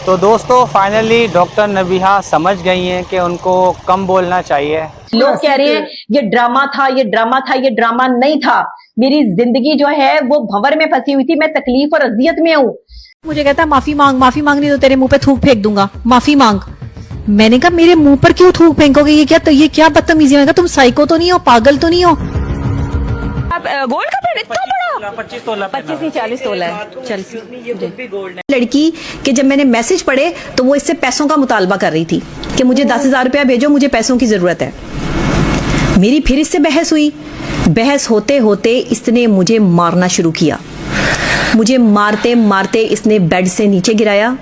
तो दोस्तों finally doctor Nabiha समझ गई हैं कि उनको कम बोलना चाहिए। लोग कह रहे हैं ये ड्रामा था, ये ड्रामा था, ये ड्रामा नहीं था। मेरी जिंदगी जो है वो भंवर में फंसी हुई थी, मैं तकलीफ और अजियत में हूँ। मुझे कहता है माफी मांग नहीं तो तेरे मुंह पे थूक फेंक दूंगा, माफी मांग। मैंने कहा मेरे मुंह पर क्यों थूक फेंकोगे, ये क्या बदतमीजी है। तुम साइको तो नहीं हो, पागल तो नहीं हो। गोल्ड का पेड़ इतना बड़ा 25 तोला 25 नहीं 40 तोला है। चल लड़की के जब मैंने मैसेज पढ़े तो वो इससे पैसों का मुतालबा कर रही थी कि मुझे 10,000 रुपया भेजो, मुझे पैसों की जरूरत है। मेरी फिर इससे बहस हुई। बहस होते होते इसने मुझे मारना शुरू किया। मुझे मारते मारते इसने बेड से नीचे गिराया।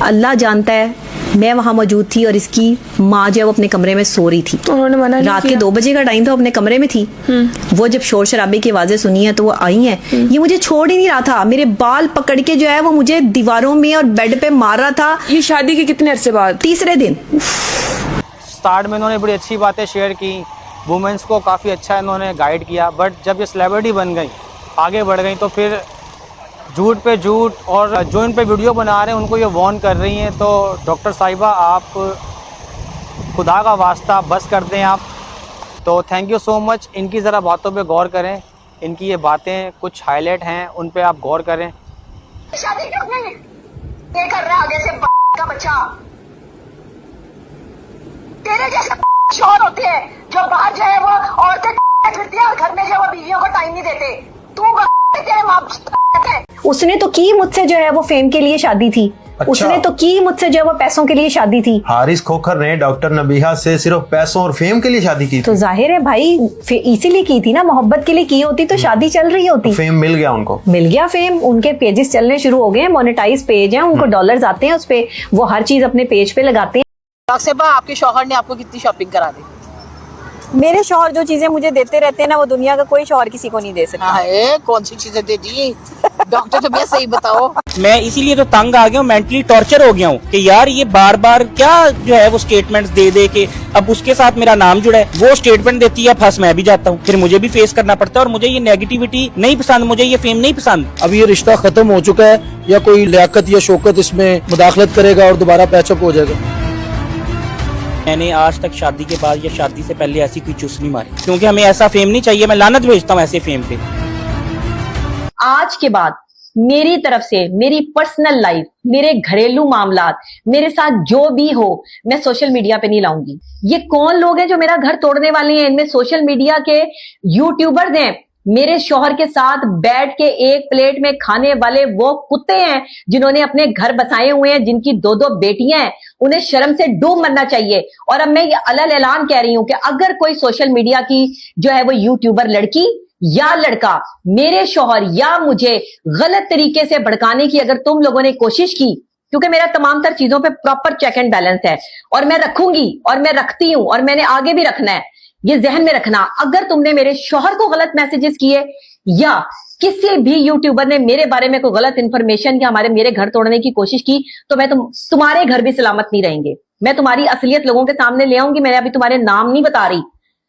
अल्लाह जानता है मैं वहां मौजूद थी और इसकी माँ जो है वो अपने कमरे में सो रही थी। तो उन्होंने मना नहीं रात किया? के 2 बजे का टाइम था, अपने कमरे में थी। वो जब शोर शराबे की आवाजें सुनी है तो वो आई हैं। ये मुझे छोड़ ही नहीं रहा था, मेरे बाल पकड़ के जो है वो मुझे दीवारों में और बेड पे मार रहा था। ये शादी के कितने अरसे बाद? तीसरे दिन। स्टार्ट में इन्होंने बड़ी अच्छी बातें शेयर की, वुमेंस को काफ़ी अच्छा इन्होंने गाइड किया, बट जब ये सेलिब्रिटी बन गई, आगे बढ़ गई, तो फिर झूठ पे झूठ, और जो इन पे वीडियो बना रहे हैं उनको ये वार्न कर रही हैं। तो डॉक्टर साहिबा आप खुदा का वास्ता बस कर दें आप। तो थैंक यू सो मच। इनकी ज़रा बातों पे गौर करें, इनकी ये बातें कुछ हाईलाइट हैं, उन पे आप गौर करें। शादी क्यों नहीं ये कर रहा है आगे से का बच्चा? तेरे जैसे शौहर होते हैं जो बाहर जाए वो औरतें फिरती है और घर में जो वो बीवियों को टाइम नहीं देते। तू तेरे माँ उसने तो की मुझसे जो है वो फेम के लिए शादी थी। अच्छा। उसने तो की मुझसे जो है वो पैसों के लिए शादी थी। हारिस खोखर ने डॉक्टर नबीहा से सिर्फ पैसों और फेम के लिए शादी की थी। तो जाहिर है भाई इसीलिए की थी ना, मोहब्बत के लिए की होती तो शादी चल रही होती। तो फेम मिल गया उनको, मिल गया फेम। उनके पेजेस चलने शुरू हो गए, मोनेटाइज पेज हैं, उनको डॉलर्स आते हैं उस पे, वो हर चीज अपने पेज पे लगाते हैं। साक्सेबा, आपके शौहर ने आपको कितनी शॉपिंग करा दी? मेरे शौहर जो चीजें मुझे देते रहते हैं ना, वो दुनिया का कोई शौहर किसी को नहीं दे सकता। हाँ, कौन सी चीजें दे दी? डॉक्टर तो भैया सही बताओ। मैं इसीलिए तो तंग आ गया हूँ, मेंटली टॉर्चर हो गया हूँ कि यार ये बार बार क्या जो है वो स्टेटमेंट्स दे दे के, अब उसके साथ मेरा नाम जुड़ा है, वो स्टेटमेंट देती है, फंस मैं भी जाता हूँ, फिर मुझे भी फेस करना पड़ता है। और मुझे ये नेगेटिविटी नहीं पसंद, मुझे ये फेम नहीं पसंद। अब ये रिश्ता खत्म हो चुका है या कोई लियाकत या शौकत इसमें मुदाखलत करेगा और दोबारा पैचअप हो जाएगा? मैंने आज तक शादी के बाद या शादी से पहले ऐसी कोई चुस नहीं मारी, क्योंकि हमें ऐसा फेम नहीं चाहिए। मैं लानत भेजता हूँ ऐसे फेम पे। आज के बाद मेरी तरफ से मेरी पर्सनल लाइफ, मेरे घरेलू मामलात, मेरे साथ जो भी हो, मैं सोशल मीडिया पे नहीं लाऊंगी। ये कौन लोग हैं जो मेरा घर तोड़ने वाले हैं? इनमें सोशल मीडिया के यूट्यूबर्स हैं, मेरे शौहर के साथ बैठ के एक प्लेट में खाने वाले वो कुत्ते हैं जिन्होंने अपने घर बसाए हुए हैं, जिनकी 2-2 बेटियां हैं। उन्हें शर्म से डूब मरना चाहिए। और अब मैं ये अलल ऐलान कह रही हूं कि अगर कोई सोशल मीडिया की जो है वो यूट्यूबर लड़की या लड़का मेरे शौहर या मुझे गलत तरीके से भड़काने की अगर तुम लोगों ने कोशिश की, क्योंकि मेरा तमाम तर चीजों पे प्रॉपर चेक एंड बैलेंस है और मैं रखूंगी और मैं रखती हूं और मैंने आगे भी रखना है, ये जहन में रखना। अगर तुमने मेरे शौहर को गलत मैसेजेस किए या किसी भी यूट्यूबर ने मेरे बारे में कोई गलत इंफॉर्मेशन या मेरे घर तोड़ने की कोशिश की, तो मैं तुम्हारे घर भी सलामत नहीं रहेंगे। मैं तुम्हारी असलियत लोगों के सामने ले आऊंगी। मैं अभी तुम्हारे नाम नहीं बता रही,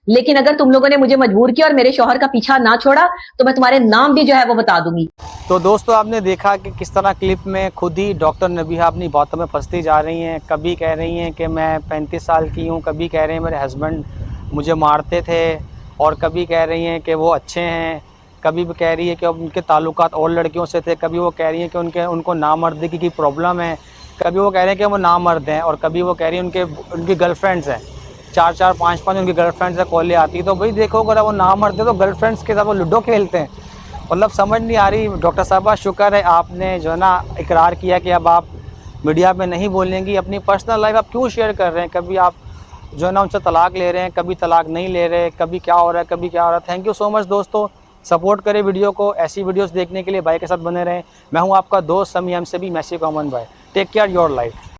लेकिन अगर तुम लोगों ने मुझे मजबूर किया और मेरे शौहर का पीछा ना छोड़ा तो मैं तुम्हारे नाम भी जो है वो बता दूंगी। तो दोस्तों आपने देखा कि किस तरह क्लिप में खुद ही डॉक्टर नबीहा अपनी बातों में फंसती जा रही हैं। कभी कह रही हैं कि मैं 35 साल की हूँ, कभी कह रहे हैं मेरे हस्बैंड मुझे मारते थे, और कभी कह रही हैं कि वो अच्छे हैं, कभी भी कह रही है कि उनके ताल्लुकात और लड़कियों से थे, कभी वो कह रही हैं कि उनको नामर्दगी की प्रॉब्लम है, कभी वो कह रहे हैं कि वो नामर्द हैं, और कभी वो कह रही हैं उनकी गर्लफ्रेंड्स हैं, 4-4 5-5 उनकी गर्लफ्रेंड्स से कॉलें आती। तो भाई देखो अगर वो नामर्द है तो गर्लफ्रेंड्स के साथ वो लूडो खेलते हैं। मतलब समझ नहीं आ रही। डॉक्टर साहबा शुक्र है आपने जो है ना इकरार किया कि अब आप मीडिया में नहीं बोलेंगी। अपनी पर्सनल लाइफ आप क्यों शेयर कर रहे हैं? कभी आप जो है ना उनसे तलाक ले रहे हैं, कभी तलाक नहीं ले रहे, कभी क्या हो रहा है, कभी क्या हो रहा है। थैंक यू सो मच दोस्तों, सपोर्ट करें वीडियो को। ऐसी वीडियोस देखने के लिए भाई के साथ बने रहें। मैं हूं आपका दोस्त समी, हमसे भी मैसी कॉमन भाई। Take care your life.